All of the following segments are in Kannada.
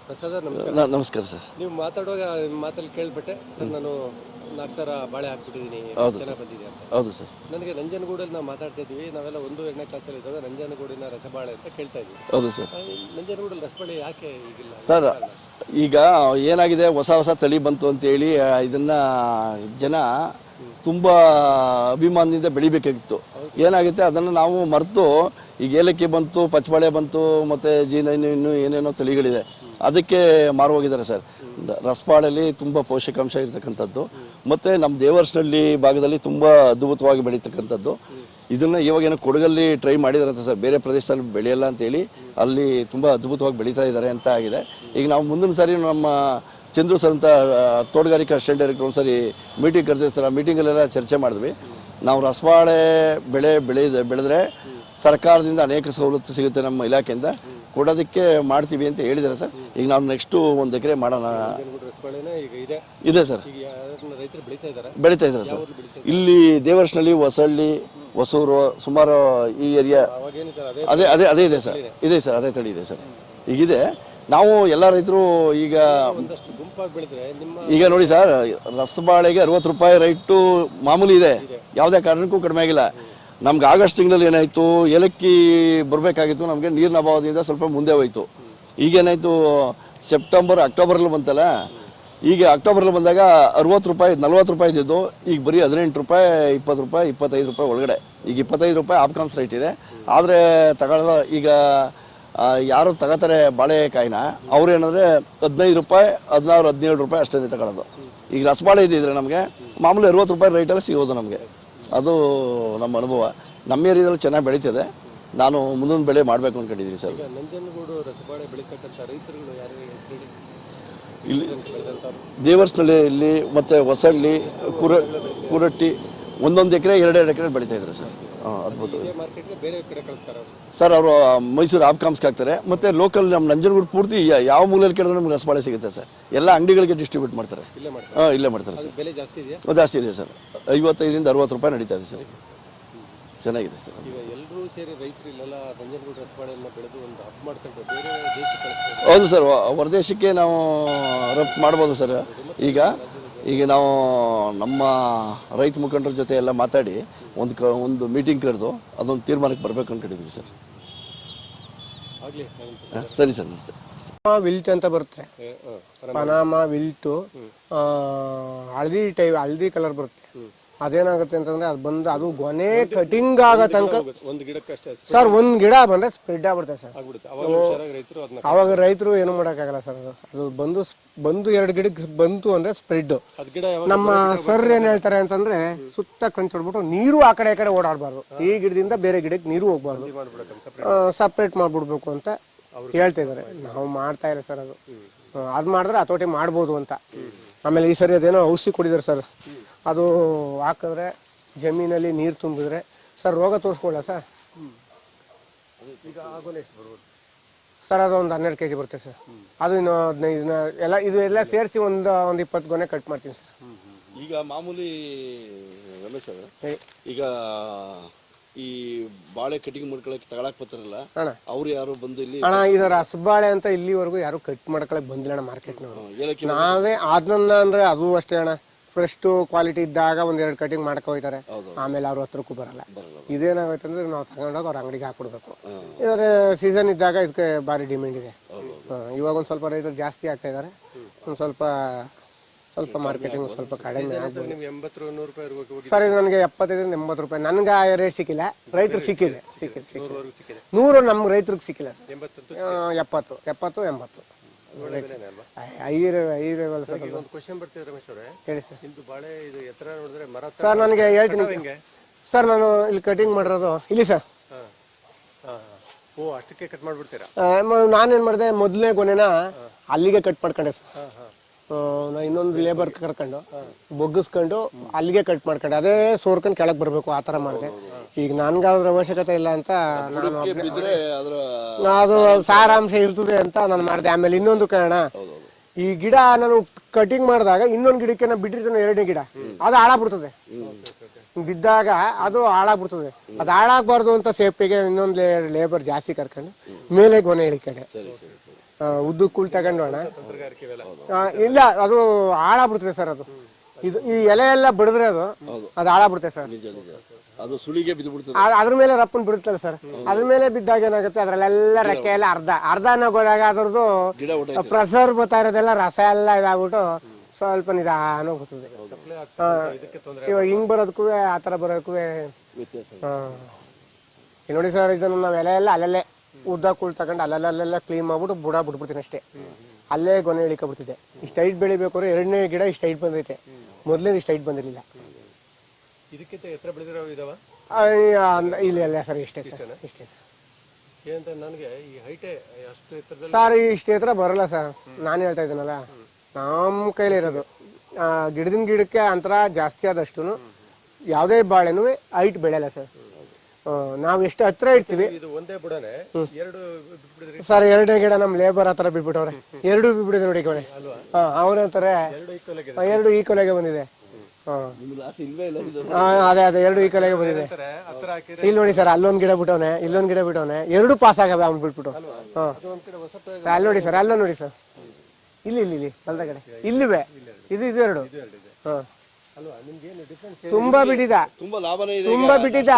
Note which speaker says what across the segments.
Speaker 1: ಪ್ರಸಾದ
Speaker 2: ನಮಸ್ಕಾರ ಸರ್.
Speaker 1: ನೀವು ಮಾತಾಡುವಾಗ ಮಾತಲ್ಲಿ ಕೇಳ್ಬಿಟ್ಟೆ ಸರ್, ನಾನು 4 ಸರ ಬಾಳೆ ಹಾಕ್ಬಿಟ್ಟಿದ್ದೀನಿ, ಚೆನ್ನಾಗಿ ಬಂದಿದೆ ಅಂತ.
Speaker 2: ಹೌದು ಸರ್.
Speaker 1: ನನಗೆ ನಂಜನಗೂಡಲ್ಲಿ ನಾವು ಮಾತಾಡ್ತಾ ಇದ್ವಿ, ನಾವೆಲ್ಲ 1-2ನೇ ಕ್ಲಾಸಲ್ಲಿ ಇದ್ದಾಗ ನಂಜನಗೂಡಿನ ರಸಬಾಳೆ ಅಂತ ಕೇಳ್ತಾ ಇದ್ವಿ.
Speaker 2: ಹೌದು ಸರ್.
Speaker 1: ನಂಜನಗೂಡಲ್ಲಿ ರಸಬಾಳೆ ಯಾಕೆ ಈಗಿಲ್ಲ
Speaker 2: ಸರ್? ಈಗ ಏನಾಗಿದೆ, ಹೊಸ ತಳಿ ಬಂತು ಅಂತೇಳಿ ಇದನ್ನ ಜನ ತುಂಬ ಅಭಿಮಾನದಿಂದ ಬೆಳಿಬೇಕಾಗಿತ್ತು. ಏನಾಗುತ್ತೆ, ಅದನ್ನು ನಾವು ಮರೆತು ಈಗ ಏಲಕ್ಕಿ ಬಂತು, ಪಚ್ಚಬಾಳೆ ಬಂತು, ಮತ್ತು ಇನ್ನೂ ಏನೇನೋ ತಳಿಗಳಿದೆ, ಅದಕ್ಕೆ ಮಾರು ಹೋಗಿದ್ದಾರೆ ಸರ್. ರಸಬಾಳೆಯಲ್ಲಿ ತುಂಬ ಪೋಷಕಾಂಶ ಇರತಕ್ಕಂಥದ್ದು, ಮತ್ತು ನಮ್ಮ ದೇವರ್ಸ್ನಲ್ಲಿ ಭಾಗದಲ್ಲಿ ತುಂಬ ಅದ್ಭುತವಾಗಿ ಬೆಳೀತಕ್ಕಂಥದ್ದು. ಇದನ್ನು ಇವಾಗೇನೋ ಕೊಡಗಲ್ಲಿ ಟ್ರೈ ಮಾಡಿದಾರಂತೆ ಸರ್, ಬೇರೆ ಪ್ರದೇಶದಲ್ಲಿ ಬೆಳೆಯಲ್ಲ ಅಂತೇಳಿ ಅಲ್ಲಿ ತುಂಬ ಅದ್ಭುತವಾಗಿ ಬೆಳೀತಾ ಇದ್ದಾರೆ ಅಂತ ಆಗಿದೆ. ಈಗ ನಾವು ಮುಂದಿನ ಸಾರಿ ನಮ್ಮ ಚಂದ್ರು ಸರ್ ಅಂತ ತೋಟಗಾರಿಕಾ ಅಸಿಸ್ಟೆಂಟ್ ಡೈರೆಕ್ಟರ್ ಒಂದು ಸರಿ ಮೀಟಿಂಗ್ ಕರೆದಿದ್ದೆ ಸರ್. ಆ ಮೀಟಿಂಗಲ್ಲೆಲ್ಲ ಚರ್ಚೆ ಮಾಡಿದ್ವಿ. ನಾವು ರಸಬಾಳೆ ಬೆಳೆದ್ರೆ ಸರ್ಕಾರದಿಂದ ಅನೇಕ ಸವಲತ್ತು ಸಿಗುತ್ತೆ, ನಮ್ಮ ಇಲಾಖೆಯಿಂದ ಕೊಡೋದಕ್ಕೆ ಮಾಡ್ತೀವಿ ಅಂತ ಹೇಳಿದ್ದಾರೆ ಸರ್. ಈಗ ನಾವು ನೆಕ್ಸ್ಟು 1 ಎಕರೆ ಮಾಡೋಣ ಇದೆ ಸರ್. ಬೆಳೀತಾ ಇದ್ದಾರೆ ಸರ್. ಇಲ್ಲಿ ದೇವರ್ಸ್ನಲ್ಲಿ, ಹೊಸಳ್ಳಿ, ಹೊಸೂರು, ಸುಮಾರು ಈ ಏರಿಯಾ ಅದೇ ಇದೆ ಸರ್. ಇದೆ ಸರ್, ಅದೇ ತಳಿ ಇದೆ ಸರ್. ಈಗಿದೆ. ನಾವು ಎಲ್ಲ ರೈತರು ಈಗ ನೋಡಿ ಸರ್, ರಸಬಾಳೆಗೆ 60 ರೂಪಾಯಿ ರೈಟು ಮಾಮೂಲಿ ಇದೆ, ಯಾವುದೇ ಕಾರಣಕ್ಕೂ ಕಡಿಮೆ ಆಗಿಲ್ಲ. ನಮ್ಗೆ ಆಗಸ್ಟ್ ತಿಂಗಳಲ್ಲಿ ಏನಾಯಿತು, ಏಲಕ್ಕಿ ಬರಬೇಕಾಗಿತ್ತು, ನಮಗೆ ನೀರಿನ ಅಭಾವದಿಂದ ಸ್ವಲ್ಪ ಮುಂದೆ ಹೋಯಿತು. ಈಗೇನಾಯಿತು, ಅಕ್ಟೋಬರಲ್ಲಿ ಬಂತಲ್ಲ, ಈಗ ಅಕ್ಟೋಬರಲ್ಲಿ ಬಂದಾಗ 60 ರೂಪಾಯಿ 40 ರೂಪಾಯಿ ಇದ್ದಿದ್ದು ಈಗ ಬರೀ 18 ರೂಪಾಯಿ, 20 ರೂಪಾಯಿ, 25 ರೂಪಾಯಿ ಒಳಗಡೆ. ಈಗ 25 ರೂಪಾಯಿ ಆಪ್ಕಾಮ್ಸ್ ರೈಟ್ ಇದೆ. ಆದರೆ ತಗೊಳ್ಳೋ ಈಗ ಯಾರು ತಗೋತಾರೆ ಬಾಳೆಕಾಯಿನ, ಅವ್ರು ಏನಂದರೆ 15 ರೂಪಾಯಿ, 16, 17 ರೂಪಾಯಿ ಅಷ್ಟೇ ತಗೊಳ್ಳೋದು. ಈಗ ರಸಬಾಳೆ ಇದ್ದಿದ್ರೆ ನಮಗೆ ಮಾಮೂಲಿ 60 ರೂಪಾಯಿ ರೈಟಲ್ಲಿ ಸಿಗೋದು ನಮಗೆ. ಅದು ನಮ್ಮ ಅನುಭವ. ನಮ್ಮ ಏರಿಯಾದಲ್ಲಿ ಚೆನ್ನಾಗಿ ಬೆಳೀತಿದೆ. ನಾನು ಮುಂದಿನ ಬೆಳೆ ಮಾಡಬೇಕು ಅಂದ್ಕೊಂಡಿದ್ದೀನಿ ಸರ್.
Speaker 1: ನಂಜನಗೂಡು ರಸಬಾಳೆ ಬೆಳೀತಕ್ಕಂಥ ರೈತರುಗಳು ಯಾರು ಹೆಸರು?
Speaker 2: ಇಲ್ಲಿ ದೇವರ್ಸ್ನಲ್ಲಿ, ಇಲ್ಲಿ ಮತ್ತು ಹೊಸಳ್ಳಿ, ಕೂರಟ್ಟಿ 1 ಎಕರೆ 2 ಎಕರೆ ಬೆಳೀತಾ ಇದ್ದಾರೆ ಸರ್. ಅದ್ಭುತ ಸರ್. ಅವರು ಮೈಸೂರು ಆಪ್ಕಾಮ್ಸ್ಗೆ ಹಾಕ್ತಾರೆ, ಮತ್ತು ಲೋಕಲ್ ನಮ್ಮ ನಂಜನಗೂಡು ಪೂರ್ತಿ ಯಾವ ಮೂಲೆಯಲ್ಲಿ ಕೇಳಿದ್ರೆ ನಮ್ಗೆ ರಸಬಾಳೆ ಸಿಗುತ್ತೆ ಸರ್. ಎಲ್ಲ ಅಂಗಡಿಗಳಿಗೆ ಡಿಸ್ಟ್ರಿಬ್ಯೂಟ್ ಮಾಡ್ತಾರೆ. ಇಲ್ಲೇ ಮಾಡ್ತಾರೆ ಸರ್. ಜಾಸ್ತಿ ಇದೆ ಸರ್. 55ರಿಂದ 60 ರೂಪಾಯಿ ನಡೀತಾ ಇದೆ ಸರ್. ಚೆನ್ನಾಗಿದೆ ಸರ್.
Speaker 1: ಎಲ್ಲರೂ ಸೇರಿ ರೈತರು ಇಲ್ಲೆಲ್ಲ ನಂಜನಗೂಡು ರಸಬಾಳೆಯನ್ನು ಬೆಳೆದು ಒಂದು ಹಬ್ ಮಾಡ್ಕೊಂಡು ಬೇರೆ ದೇಶಕ್ಕೆ.
Speaker 2: ಹೌದು ಸರ್, ಹೊರದೇಶಕ್ಕೆ ನಾವು ರಫ್ತು ಮಾಡ್ಬೋದು ಸರ್. ಈಗ ನಾವು ನಮ್ಮ ರೈತ ಮುಖಂಡರ ಜೊತೆ ಎಲ್ಲ ಮಾತಾಡಿ ಒಂದು ಮೀಟಿಂಗ್ ಕರೆದು ಅದೊಂದು ತೀರ್ಮಾನಕ್ಕೆ ಬರಬೇಕು ಅಂದ್ಕೊಂಡಿದ್ದೀವಿ ಸರ್. ಸರಿ ಸರ್, ನಮಸ್ತೆ.
Speaker 3: ವಿಲ್ಟ್ ಅಂತ ಬರುತ್ತೆ, ಪನಾಮ ವಿಲ್ಟು, ಹಳದಿ ಕಲರ್ ಬರುತ್ತೆ. ಅದೇನಾಗುತ್ತೆ ಅಂತಂದ್ರೆ ಅದು ಬಂದು ಅದು ಗೊನೆ ಕಟಿಂಗ್ ಆಗೋ ತನಕ ಸರ್, 1 ಗಿಡ ಬಂದ್ರೆ ಸ್ಪ್ರೆಡ್ ಆಗ್ಬಿಡುತ್ತೆ ಸರ್. ಅವಾಗ ರೈತರು ಏನು ಮಾಡೋಕ್ಕಾಗಲ್ಲ ಸರ್. ಅದು ಬಂದು 2 ಗಿಡಕ್ಕೆ ಬಂತು ಅಂದ್ರೆ ಸ್ಪ್ರೆಡ್. ನಮ್ಮ ಸರ್ ಏನ್ ಹೇಳ್ತಾರೆ ಅಂತಂದ್ರೆ, ಸುತ್ತ ಕಂಚು ಹೊಡ್ಬಿಟ್ಟು ನೀರು ಆ ಕಡೆ ಓಡಾಡಬಾರ್ದು, ಈ ಗಿಡದಿಂದ ಬೇರೆ ಗಿಡಕ್ಕೆ ನೀರು ಹೋಗ್ಬಾರ್ದು, ಸಪ್ರೇಟ್ ಮಾಡ್ಬಿಡ್ಬೇಕು ಅಂತ ಹೇಳ್ತಾ ಇದಾರೆ. ನಾವು ಮಾಡ್ತಾ ಇಲ್ಲ ಸರ್. ಅದು ಮಾಡಿದ್ರೆ ಹತೋಟಿ ಮಾಡ್ಬೋದು ಅಂತ. ಆಮೇಲೆ ಈ ಸರಿ ಅದೇನೋ ಔಷಧಿ ಕೊಡಿದಾರೆ ಸರ್, ಅದು ಹಾಕಿದ್ರೆ ಜಮೀನಲ್ಲಿ ನೀರು ತುಂಬಿದ್ರೆ ಸರ್ ರೋಗ ತೋರಿಸ್ಕೊಳ್ಳ ಸರ್. ಸರ್ ಅದು ಒಂದು 12 kg ಬರುತ್ತೆ ಸರ್. ಅದು ಇನ್ನು 15 ಎಲ್ಲ ಸೇರಿಸಿ ಒಂದು 20 ಗೊನೆ ಕಟ್ ಮಾಡ್ತೀನಿ ಸರ್.
Speaker 2: ಈಗ ಮಾಮೂಲಿ ರಮೇಶ್ ಸರ್, ಈಗ ಈ ಬಾಳೆ ಕಟಿಂಗ್ ಮಾಡ್ಕೊಳಕ್ಕೆ ತಗೊಳಕ್ ಬರ್ತಾರಲ್ಲ ಅವ್ರು ಯಾರು ಬಂದು ಇಲ್ಲಿ
Speaker 3: ಅಣ್ಣ, ಇದು ರಸಬಾಳೆ ಅಂತ ಇಲ್ಲಿವರೆಗೂ ಯಾರು ಕಟ್ ಮಾಡ್ಕೊಳಕ್ ಬಂದಿಲ್ಲ ಅಣ್ಣ ಮಾರ್ಕೆಟ್ನವರು. ನಾವೇ ಅದನ್ನ ಅಂದ್ರೆ ಅದು ಅಷ್ಟೇ ಅಣ್ಣ, ಫ್ರೆಶ್ ಕ್ವಾಲಿಟಿ ಇದ್ದಾಗ 1-2 ಕಟಿಂಗ್ ಮಾಡ್ಕೊ ಹೋಗ್ತಾರೆ. ಆಮೇಲೆ ಅವ್ರ ಹತ್ರಕ್ಕೂ ಬರಲ್ಲ. ಇದೇನಾಗೈತೆ ಅಂದ್ರೆ ನಾವು ತಗೊಂಡೋಗಿ ಅವ್ರ ಅಂಗಡಿಗೆ ಹಾಕೊಡ್ಬೇಕು. ಇದ್ರೆ ಸೀಸನ್ ಇದ್ದಾಗ ಇದಕ್ಕೆ ಭಾರಿ ಡಿಮ್ಯಾಂಡ್ ಇದೆ. ಇವಾಗ ಒಂದ್ ಸ್ವಲ್ಪ ರೈತರು ಜಾಸ್ತಿ ಆಗ್ತಾ ಇದಾರೆ. ಒಂದ್ ಸ್ವಲ್ಪ ಮಾರ್ಕೆಟಿಂಗ್ ಸ್ವಲ್ಪ ಕಡಿಮೆ ಆಗ್ಬೋದು ಸರ್. ಇದು ನನಗೆ 75ರಿಂದ 80 ರೂಪಾಯಿ. ನನ್ಗೆ ಆ ರೇಟ್ ಸಿಕ್ಕಿಲ್ಲ, ರೈತರಿಗೆ ಸಿಕ್ಕಿದೆ. 100 ನಮ್ಗೆ ರೈತರಿಗೆ ಸಿಕ್ಕಿಲ್ಲ. 70, 80. ಸರ್ ನನಗೆ ಹೇಳ್ತೀನಿ ಸರ್, ನಾನು ಇಲ್ಲಿ ಕಟಿಂಗ್ ಮಾಡಿರೋದು ಇಲ್ಲಿ ಸರ್.
Speaker 1: ಅಷ್ಟಕ್ಕೆ ಕಟ್ ಮಾಡ್ಬಿಡ್ತೀರಾ?
Speaker 3: ನಾನೇನ್ ಮಾಡಿದೆ, ಮೊದಲನೇ ಗೊನೆನ ಅಲ್ಲಿಗೆ ಕಟ್ ಮಾಡ್ಕೊಂಡೆ ಸರ್. ಇನ್ನೊಂದು ಲೇಬರ್ ಕರ್ಕೊಂಡು ಬೊಗ್ಗಿಸ್ಕೊಂಡು ಅಲ್ಲಿಗೆ ಕಟ್ ಮಾಡ್ಕೊಂಡೆ. ಅದೇ ಸೋರ್ಕೊಂಡು ಕೆಳಗೆ ಬರ್ಬೇಕು, ಆ ತರ ಮಾಡಿದೆ. ಈಗ ನನ್ಗೆ ಅದ್ರ ಅವಶ್ಯಕತೆ ಇಲ್ಲ ಅಂತ ಅದು ಸಾರಾಂಶ ಇರ್ತದೆ ಅಂತ ನಾನು ಮಾಡಿದೆ. ಆಮೇಲೆ ಇನ್ನೊಂದು ಕಾರಣ, ಈ ಗಿಡ ನಾನು ಕಟಿಂಗ್ ಮಾಡಿದಾಗ ಇನ್ನೊಂದು ಗಿಡಕ್ಕೆ ಬಿಟ್ಟಿರ್ತಾನೆ 2ನೇ ಗಿಡ, ಅದು ಹಾಳಾಗ್ಬಿಡ್ತದೆ. ಬಿದ್ದಾಗ ಅದು ಹಾಳಾಗ್ಬಿಡ್ತದೆ. ಅದು ಹಾಳಾಗಬಾರ್ದು ಅಂತ ಸೇಫ್ಟಿಗೆ ಇನ್ನೊಂದು ಲೇಬರ್ ಜಾಸ್ತಿ ಕರ್ಕೊಂಡು ಮೇಲೆ ಗೊನೆ ಇಳಿಕಡೆ ಉದ್ದು ಕೂಳ್ ತಗೊಂಡು ಅಣ್ಣ ಇಲ್ಲ ಅದು ಹಾಳಾಗ್ಬಿಡ್ತದೆ ಸರ್. ಅದು ಇದು ಈ ಎಲೆ ಎಲ್ಲ ಬಿಡಿದ್ರೆ ಅದು ಹಾಳಾಗ್ಬಿಡ್ತದೆ ಸರ್.
Speaker 2: ಅದು ಸುಳಿಗೆ ಬಿದ್ದು ಬಿಡ್ತದೆ.
Speaker 3: ಅದ್ರ ಮೇಲೆ ರಪ್ಪನ್ ಬಿಡುತ್ತಲ್ಲ ಸರ್. ಅದ್ರ ಮೇಲೆ ಬಿದ್ದಾಗ ಏನಾಗುತ್ತೆ, ಅದ್ರಲ್ಲೆಲ್ಲ ರೆಕ್ಕೆ ಎಲ್ಲ ಅರ್ಧ ಹೋದಾಗ ಅದ್ರದ್ದು ಪ್ರೆಸರ್ ಬರ್ತಾ ಇರೋದೆಲ್ಲ ರಸ ಎಲ್ಲ ಇದಾಗ್ಬಿಟ್ಟು ಸ್ವಲ್ಪ ನಿಧಾನ ಹೋಗ್ತದೆ. ಇವಾಗ ಹಿಂಗ್ ಬರೋದಕ್ಕೂ ಆತರ ಬರೋದಕ್ಕೂ ನೋಡಿ ಸರ್. ಇದನ್ನು ನಾವ್ ಎಲೆ ಎಲ್ಲ ಅಲ್ಲಲ್ಲೇ ಉದ್ದ ಕೂಳ್ ತಗೊಂಡು ಅಲ್ಲೆಲ್ಲ ಕ್ಲೀನ್ ಮಾಡ್ಬಿಟ್ಟು ಬುಡ ಬಿಟ್ಬಿಡ್ತೀನಿ ಅಷ್ಟೇ. ಅಲ್ಲೇ ಗೊನೆ ಇಳಿಕೊಬಿಡ್ತಿದೆ. ಇಷ್ಟು ಹೈಟ್ ಬೆಳಿಬೇಕಾದ್ರೆ 2ನೇ ಗಿಡ ಇಷ್ಟು ಹೈಟ್ ಬಂದೈತೆ, ಮೊದ್ಲೇ ಇಷ್ಟು ಹೈಟ್ ಬಂದಿರಲಿಲ್ಲ.
Speaker 1: ಇದಕ್ಕಿಂತ ಎತ್ತರ ಬೆಳೆದಿರೋ ಇದಾವ
Speaker 3: ಇಲ್ಲ ಸರ್, ಇಷ್ಟೇ ಸರ್.
Speaker 1: ಏನಂತ ನನಗೆ ಈ ಹೈಟೇ ಅಷ್ಟು ಎತ್ತರದಲ್ಲಿ
Speaker 3: ಸರ್ ಇಷ್ಟು ಎತ್ತರ ಬರಲ್ಲ ಸರ್. ನಾನು ಹೇಳ್ತಾ ಇದ್ದೀನಲ್ಲ, ನಮ್ಮ ಕೈಲಿ ಇರೋದು ಗಿಡದಿಂದ ಗಿಡಕ್ಕೆ ಅಂತರ ಜಾಸ್ತಿ ಆದಷ್ಟು ಯಾವುದೇ ಬಾಳೆನೂ ಹೈಟ್ ಬೆಳೆಯಲ್ಲ ಸರ್. ನಾವು ಎಷ್ಟು ಹತ್ರ ಇಡ್ತೀವಿ.
Speaker 1: ಇದು ಒಂದೇ ಬುಡನೆ ಎರಡು ಬಿಟ್ಬಿಡಿದ್ರಿ
Speaker 3: ಸರ್. 2ನೇ ಗಿಡ ನಮ್ ಲೇಬರ್ ಆತರ ಬಿಟ್ಬಿಟ್ಟವ್ರೆ. 2 ಬಿಟ್ಬಿಡಿದ್ರೆ ನೋಡಿ ಕಡೆ. ಅವ್ರಂತಾರೆ 2 ಈ ಕೊಲೆಗೆ ಬಂದಿದೆ. ಅದೇ 2 ಈ ಕೊಲೆಗೆ ಬಂದಿದೆ. ಇಲ್ಲಿ ನೋಡಿ ಸರ್, ಅಲ್ಲೊಂದ್ ಗಿಡ ಬಿಟ್ಟವನೆ, ಇಲ್ಲೊಂದ್ ಗಿಡ ಬಿಟ್ಟವನೆ, 2 ಪಾಸ್ ಆಗವೆ ಅವ್ನು ಬಿಟ್ಬಿಟ್ಟು. ಅಲ್ಲಿ ನೋಡಿ ಸರ್, ಅಲ್ಲೋ ನೋಡಿ ಸರ್, ಇಲ್ಲಿ ಅಲ್ದ ಕಡೆ ಇಲ್ಲಿವೆ. ಇದು 2 ತುಂಬಾ ಬಿಟ್ಟಿದ, ತುಂಬಾ ಬಿಟ್ಟಿದ್ದ.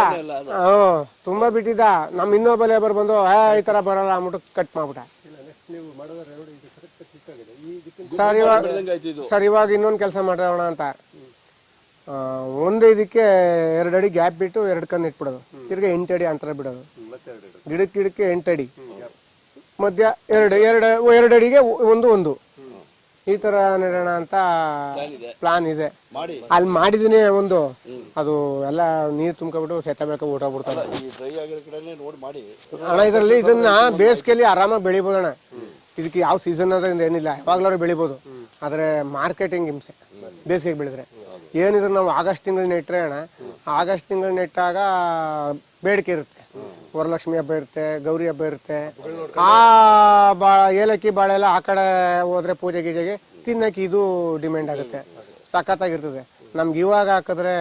Speaker 3: ತುಂಬಾ ಬಿಟ್ಟಿದ್ದ. ನಮ್ ಇನ್ನೊಬ್ಬ ಲೇಬರ್ ಬಂದು ಈ ತರ ಬರಲ್ಲ ಅಂದ್ಬಿಟ್ಟು ಕಟ್ ಮಾಡ್ಬಿಟ್ಟ ಸರ್. ಇವಾಗ ಇನ್ನೊಂದ್ ಕೆಲಸ ಮಾಡೋಣ ಅಂತ, ಒಂದು ಇದಕ್ಕೆ 2 ಅಡಿ ಗ್ಯಾಪ್ ಬಿಟ್ಟು 2 ಕಣ್ಣು ಇಟ್ಬಿಡೋದು. ತಿರ್ಗಿ 8 ಅಡಿ ಅಂತರ ಬಿಡೋದು. ಗಿಡಕ್ಕೆ 8 ಅಡಿ ಮಧ್ಯ 2 ಅಡಿಗೆ ಒಂದು ಈ ತರ ನೆಡೋಣ ಅಂತ ಪ್ಲಾನ್ ಇದೆ. ಅಲ್ಲಿ ಮಾಡಿದೀನಿ ಒಂದು, ಅದು ಎಲ್ಲ ನೀರ್ ತುಂಬ್ಕೊಬಿಟ್ಟು ಸೆತ್ತ ಬೆಳ್ಕೊ ಊಟ ಬಿಡ್ತಾರೆ ಅಣ್ಣ. ಇದರಲ್ಲಿ ಇದನ್ನ ಬೇಸಿಗೆಯಲ್ಲಿ ಆರಾಮಾಗಿ ಬೆಳಿಬೋದಣ್ಣ. ಇದಕ್ಕೆ ಯಾವ ಸೀಸನ್ ಅದ ಏನಿಲ್ಲ, ಯಾವಾಗ್ಲಾರು ಬೆಳಿಬೋದು. ಆದ್ರೆ ಮಾರ್ಕೆಟಿಂಗ್ ಹಿಂಸೆ ಬೇಸಿಗೆಗೆ ಬೆಳೆದ್ರೆ. ಏನಿದ್ರೆ ನಾವು ಆಗಸ್ಟ್ ತಿಂಗಳು ನೆಟ್ರೆ ಅಣ್ಣ, ಆಗಸ್ಟ್ ತಿಂಗಳು ನೆಟ್ಟಾಗ ಬೇಡಿಕೆ ಇರುತ್ತೆ. ವರಲಕ್ಷ್ಮಿ ಹಬ್ಬ ಇರುತ್ತೆ, ಗೌರಿ ಹಬ್ಬ ಇರುತ್ತೆ. ಏಲಕ್ಕಿ ಬಾಳೆ ಎಲ್ಲ ಆ ಕಡೆ ಹೋದ್ರೆ ಪೂಜೆ ಗೀಜೆಗೆ ತಿನ್ನಕ್ಕೆ ಇದು ಡಿಮ್ಯಾಂಡ್ ಆಗುತ್ತೆ. ಸಖತ್ತಾಗಿರ್ತದೆ. ನಮ್ಗೆ ಇವಾಗ ಹಾಕಿದ್ರೆ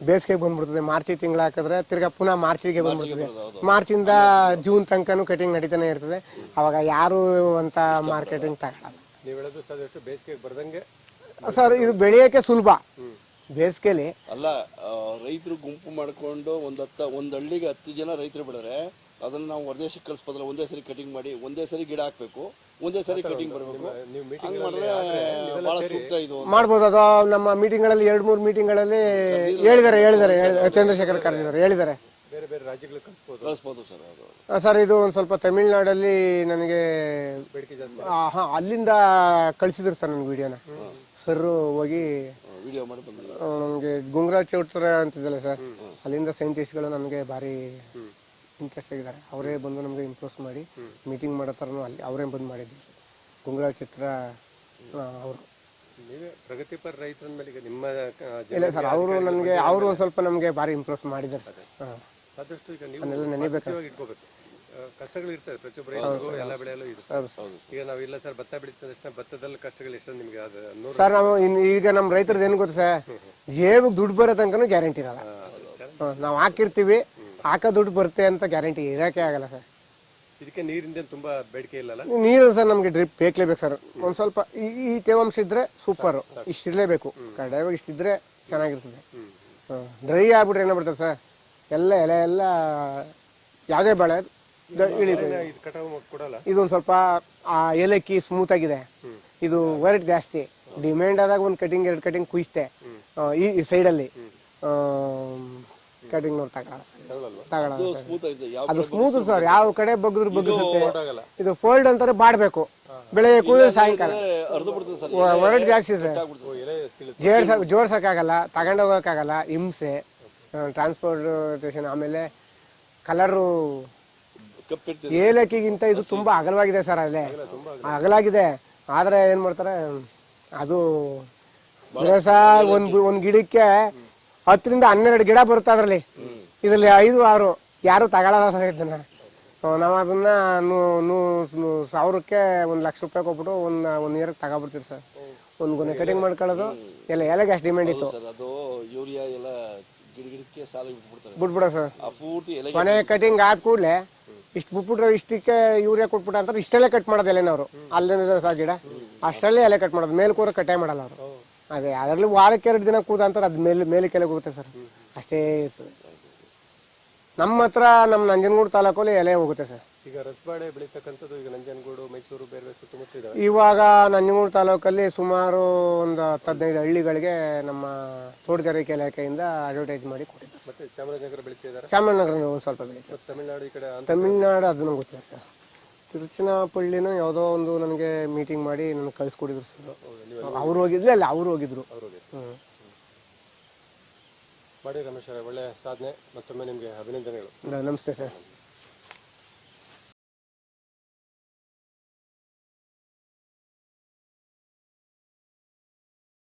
Speaker 3: ಬೇಸಿಗೆಗೆ ಬಂದ್ಬಿಡ್ತದೆ. ಮಾರ್ಚಿ ತಿಂಗಳು ಹಾಕಿದ್ರೆ ತಿರ್ಗಾ ಪುನಃ ಮಾರ್ಚಿಗೆ ಬಂದ್ಬಿಡ್ತದೆ. ಮಾರ್ಚಿಂದ ಜೂನ್ ತನಕನೂ ಕಟಿಂಗ್ ನಡೀತಾನೆ ಇರ್ತದೆ. ಅವಾಗ ಯಾರು ಅಂತ ಮಾರ್ಕೆಟಿಂಗ್ ತಗೊಳ್ಳಲ್ಲ.
Speaker 1: ಬೇಸಿಗೆಗೆ ಬರ್ದಂಗೆ
Speaker 3: ಸರ್ ಇದು ಬೆಳೆಯಕ್ಕೆ ಸುಲಭ. ಬೇಸಿಗೆಲಿ
Speaker 2: ಅಲ್ಲ, ರೈತರು ಗುಂಪು ಮಾಡ್ಕೊಂಡು ಒಂದ್ ಹಳ್ಳಿಗೆ 10 ಜನ ರೈತರು ಬಿಡರೆ ಅದನ್ನ ನಾವು ಹೊರದೇಶಕ್ಕೆ ಕಳಿಸ್ಬೋದಲ್ಲ. ಒಂದೇ ಸರಿ ಕಟಿಂಗ್ ಮಾಡಿ, ಒಂದೇ ಸರಿ ಗಿಡ ಹಾಕ್ಬೇಕು, ಒಂದೇ ಸರಿ ಕಟಿಂಗ್ ಬರಬೇಕು.
Speaker 3: ಮಾಡ್ಬೋದು. ಅದು ನಮ್ಮ ಮೀಟಿಂಗ್ಗಳಲ್ಲಿ 2-3 ಮೀಟಿಂಗ್ಗಳಲ್ಲಿ ಹೇಳಿದ್ದಾರೆ. ಚಂದ್ರಶೇಖರ್ ಹೇಳಿದ್ದಾರೆ.
Speaker 1: ಬೇರೆ ಬೇರೆ ರಾಜ್ಯಗಳಿಗೆ
Speaker 2: ಕಳಿಸ್ಬೋದು ಸರ್.
Speaker 3: ಸರ್ ಇದು ಒಂದ್ ಸ್ವಲ್ಪ ತಮಿಳ್ನಾಡಲ್ಲಿ ನನಗೆ ಅಲ್ಲಿಂದ ಕಳಿಸಿದ್ರು ಸರ್ ನನ್ಗೆ ವಿಡಿಯೋನ. ಸರ್ ಹೋಗಿ
Speaker 2: ವಿಡಿಯೋ ಮಾಡಿ ಬಂದಿಲ್ಲ
Speaker 3: ನಮಗೆ. ಗುಂಗ್ರಾಜ್ ಚೌಟ್ರ ಅಂತಿದ್ದಲ್ಲ ಸರ್, ಅಲ್ಲಿಂದ ಸೈಂಟಿಸ್ಟ್ಗಳು ನಮಗೆ ಭಾರಿ ಇಂಟ್ರೆಸ್ಟ್ ಆಗಿದ್ದಾರೆ. ಅವರೇ ಬಂದು ನಮಗೆ ಇಂಪ್ರೂವ್ಸ್ ಮಾಡಿ ಮೀಟಿಂಗ್ ಮಾಡೋ ಥರನೂ ಅಲ್ಲಿ ಅವರೇ ಬಂದು ಮಾಡಿದ್ರು. ಗುಂಗ್ರಾಜ್ ಚಿತ್ರ ಅವರು
Speaker 1: ಪ್ರಗತಿಪರ ರೈತರ ಮೇಲೆ ನಿಮ್ಮ
Speaker 3: ಇಲ್ಲ ಸರ್, ಅವರು ಒಂದು ಸ್ವಲ್ಪ ನಮಗೆ ಭಾರಿ ಇಂಪ್ರೂವ್ಸ್ ಮಾಡಿದ್ದಾರೆ ಸರ್.
Speaker 1: ಸಾಕಷ್ಟು ಈಗ ನೀವು ನೆನಬೇಕಾಗಿ ಇಟ್ಕೋಬೇಕು. ಕಷ್ಟಗಳು ಇರ್ತದೆ ಪ್ರತಿಯೊಬ್ಬರು ಎಲ್ಲ ಬೆಳೆಯಲ್ಲೂ ಇದೆ. ಈಗ ನಾವಿಲ್ಲ ಸರ್, ಭತ್ತ ಬೆಳೀತದೆ, ಭತ್ತದಲ್ಲಿ ಕಷ್ಟಗಳು ಎಷ್ಟು ನಿಮ್ಗೆ?
Speaker 3: ಸರ್ ನಾವು ಈಗ ನಮ್ಮ ರೈತರದ್ದು ಏನು ಗೊತ್ತಾ ಸರ್, ಜೇಬಿಗೆ ದುಡ್ಡು ಬರೋ ತನಕನೂ ಗ್ಯಾರಂಟಿ ಇರಲ್ಲ. ನಾವು ಹಾಕಿರ್ತೀವಿ, ಹಾಕೋ ದುಡ್ಡು ಬರುತ್ತೆ ಅಂತ ಗ್ಯಾರಂಟಿ ಇರೋಕೆ ಆಗಲ್ಲ ಸರ್.
Speaker 1: ಇದಕ್ಕೆ ನೀರಿಂದ ತುಂಬಾ ಬೇಡಿಕೆ ಇಲ್ಲ.
Speaker 3: ನೀರು ಸರ್ ನಮ್ಗೆ ಡ್ರಿಪ್ ಬೇಕಲೇಬೇಕು ಸರ್. ಒಂದ್ ಸ್ವಲ್ಪ ಈ ತೇವಾಂಶ ಇದ್ರೆ ಸೂಪರ್, ಇಷ್ಟಿರ್ಲೇಬೇಕು. ಕಡ್ಡಾಯವಾಗಿ ಇಷ್ಟಿದ್ರೆ ಚೆನ್ನಾಗಿರ್ತದೆ. ಡ್ರೈ ಆಗ್ಬಿಟ್ರೆ ಏನಾಗ್ಬಿಡ್ತದೆ ಸರ್, ಎಲ್ಲ ಎಲೆ ಎಲ್ಲ ಯಾವುದೇ ಬಾಳೆ ಇದೊಂದ್ ಸ್ವಲ್ಪ ಏಲಕ್ಕಿ ಸ್ಮೂತ್ ಆಗಿದೆ. ಇದು ವೆರೈಟಿ ಜಾಸ್ತಿ ಡಿಮ್ಯಾಂಡ್ ಆದಾಗ ಒಂದು ಕಟಿಂಗ್ 2 ಕಟಿಂಗ್ ಕುಯ್ತೆ ಈ ಸೈಡಲ್ಲಿ ಕಟಿಂಗ್ ನೋಡಿ ತಗೊಳ್ಳೋದು. ಅದು ಸ್ಮೂತ್ ಸರ್, ಯಾವ ಕಡೆ ಬಗ್ಗಿದ್ರು ಬಗ್ಗಿಸುತ್ತೆ. ಇದು ಫೋಲ್ಡ್ ಅಂತಾರೆ ಬಾಡ್ಬೇಕು, ಬೆಳಗ್ಗೆ ಕೂದಲು ಸಾಯಂಕಾಲ ವೆರೈಟಿ ಜಾಸ್ತಿ ಸರ್. ಜೋಡ್ಸಕ್ಕಾಗಲ್ಲ, ತಗೊಂಡು ಹೋಗೋಕ್ಕಾಗಲ್ಲ, ಹಿಂಸೆ, ಟ್ರಾನ್ಸ್ಪೋರ್ಟೇಷನ್. ಆಮೇಲೆ ಕಲರು ಏಲಕ್ಕಿಗಿಂತ ಇದು ತುಂಬಾ ಅಗಲವಾಗಿದೆ ಸರ್. ಅಲ್ಲೇ ಅಗಲಾಗಿದೆ. ಆದ್ರೆ ಏನ್ ಮಾಡ್ತಾರೆ, ಅದು ಸರ್ ಒಂದ್ ಗಿಡಕ್ಕೆ 10ರಿಂದ 12 ಗಿಡ ಬರುತ್ತೆ ಅದ್ರಲ್ಲಿ. ಇದ್ರಲ್ಲಿ 5-6 ಯಾರು ತಗೊಳ್ಳಲ್ಲ ಸರ್ ಇದನ್ನ. ನಾವು ಅದನ್ನ 1,000ಕ್ಕೆ 1 ಲಕ್ಷ ರೂಪಾಯಿ ಕೊಟ್ಬಿಟ್ಟು ಒಂದ್ ಇಯರ್ ತಗೊಬಿಡ್ತೀವಿ ಸರ್. ಒಂದ್ ಗೊನೆ ಕಟಿಂಗ್ ಮಾಡ್ಕೊಳ್ಳೋದು ಎಲ್ಲ ಎಲೆಗೆ ಅಷ್ಟು ಡಿಮ್ಯಾಂಡ್ ಇತ್ತು.
Speaker 2: ಗಿಡಕ್ಕೆ ಸಾಲ ಬಿಟ್ಬಿಡ್ತಾರೆ
Speaker 3: ಬಿಟ್ಬಿಡ ಸರ್.
Speaker 2: ಆ ಪೂರ್ತಿ ಎಲೆ
Speaker 3: ಕೊನೆ ಕಟಿಂಗ್ ಆದ ಕೂಡಲೇ ಇಷ್ಟು ಬಿಟ್ಬಿಟ್ರೆ ಇಷ್ಟಕ್ಕೆ ಯೂರಿಯಾ ಕೊಟ್ಬಿಟ್ಟ ಅಂತಾರೆ. ಇಷ್ಟೆಲ್ಲ ಕಟ್ ಮಾಡೋದು ಎಲೆನವರು ಅಲ್ಲಿಂದ ಸಹ ಗಿಡ ಅಷ್ಟರಲ್ಲೇ ಎಲೆ ಕಟ್ ಮಾಡೋದು, ಮೇಲೆ ಕೂರ ಕಟಾಯಿ ಮಾಡಲ್ಲ ಅವರು. ಅದೇ ಅದರಲ್ಲಿ ವಾರಕ್ಕೆ 2 ದಿನ ಕೂದ ಅಂತಾರೆ, ಅದು ಮೇಲೆ ಕೆಳಗೆ ಹೋಗುತ್ತೆ ಸರ್, ಅಷ್ಟೇ ಇರ್ತದೆ. ನಮ್ಮ ಹತ್ರ ನಮ್ಮ ನಂಜನಗೂಡು ತಾಲೂಕಲ್ಲಿ ಎಲೆ ಹೋಗುತ್ತೆ ಸರ್.
Speaker 1: ಈಗ ರಸಬಾಳೆ ಬೆಳೀತಕ್ಕಂಥದ್ದು ಈಗ ನಂಜನಗೂಡು, ಮೈಸೂರು, ಬೇರೆ ಸುತ್ತಮುತ್ತ ಇದಾವೆ.
Speaker 3: ಇವಾಗ ನಂಜನಗೂಡು ತಾಲೂಕಲ್ಲಿ ಸುಮಾರು ಒಂದು 10-15 ಹಳ್ಳಿಗಳಿಗೆ ನಮ್ಮ ತೋಟಗಾರಿಕೆ ಇಲಾಖೆಯಿಂದ ಅಡ್ವರ್ಟೈಸ್ ಮಾಡಿ ಕೊಟ್ಟಿದ್ದಾರೆ.
Speaker 1: ಮತ್ತೆ ಚಾಮರಾಜನಗರ ಬೆಳೀತಿದ್ದಾರೆ,
Speaker 3: ಚಾಮರಾಜನಗರ ಒಂದು ಸ್ವಲ್ಪ ಬೆಳೀತಾರೆ.
Speaker 1: ಮತ್ತು ತಮಿಳ್ನಾಡು ಈ ಕಡೆ
Speaker 3: ತಮಿಳ್ನಾಡು ಅದನ್ನು ಗೊತ್ತಿಲ್ಲ ಸರ್. ತಿರುಚನಪಳ್ಳಿನೂ ಯಾವುದೋ ಒಂದು ನನಗೆ ಮೀಟಿಂಗ್ ಮಾಡಿ ನನಗೆ ಕಳಿಸ್ಕೊಟ್ಟಿದ್ರು ಸರ್. ಅವ್ರು ಹೋಗಿದ್ವಿ, ಅಲ್ಲ ಅವ್ರು ಹೋಗಿದ್ರು.
Speaker 1: ಮಾಡಿ ರಮೇಶ್ ಅವರೇ, ಒಳ್ಳೆಯ ಸಾಧನೆ, ಮತ್ತೊಮ್ಮೆ ನಿಮಗೆ ಅಭಿನಂದನೆಗಳು.
Speaker 3: ನಮಸ್ತೆ ಸರ್.